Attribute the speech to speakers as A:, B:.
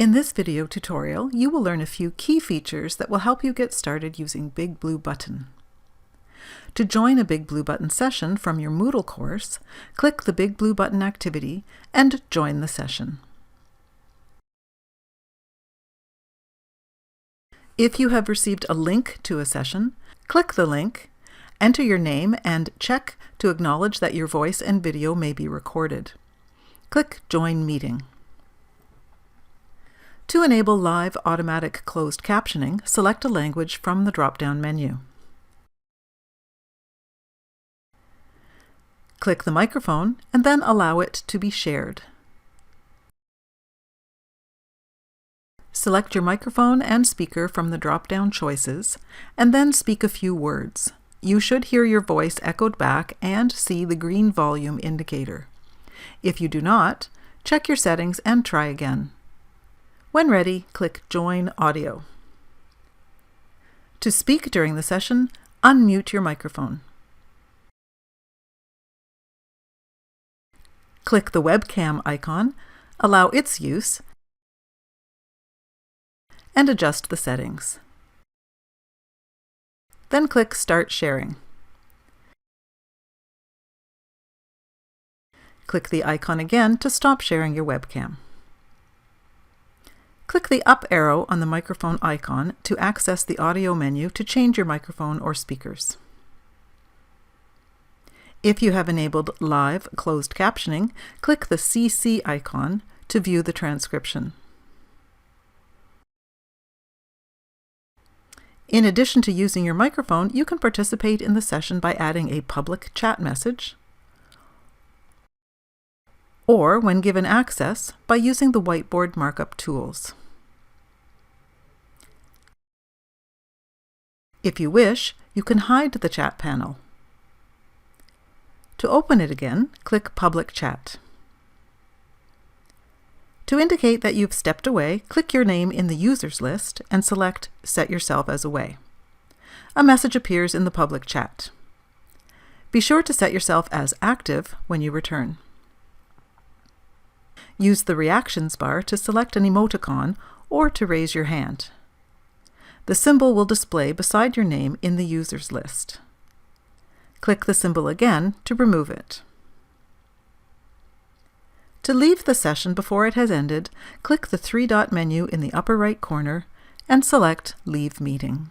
A: In this video tutorial, you will learn a few key features that will help you get started using BigBlueButton. To join a BigBlueButton session from your Moodle course, click the BigBlueButton activity and join the session. If you have received a link to a session, click the link, enter your name, and check to acknowledge that your voice and video may be recorded. Click Join Meeting. To enable live automatic closed captioning, select a language from the drop-down menu. Click the microphone and then allow it to be shared. Select your microphone and speaker from the drop-down choices, and then speak a few words. You should hear your voice echoed back and see the green volume indicator. If you do not, check your settings and try again. When ready, click Join Audio. To speak during the session, unmute your microphone. Click the webcam icon, allow its use, and adjust the settings. Then click Start Sharing. Click the icon again to stop sharing your webcam. Click the up arrow on the microphone icon to access the audio menu to change your microphone or speakers. If you have enabled live closed captioning, click the CC icon to view the transcription. In addition to using your microphone, you can participate in the session by adding a public chat message, or when given access, by using the whiteboard markup tools. If you wish, you can hide the chat panel. To open it again, click Public Chat. To indicate that you've stepped away, click your name in the users list and select Set Yourself as Away. A message appears in the public chat. Be sure to set yourself as active when you return. Use the Reactions bar to select an emoticon or to raise your hand. The symbol will display beside your name in the users list. Click the symbol again to remove it. To leave the session before it has ended, click the three-dot menu in the upper right corner and select Leave Meeting.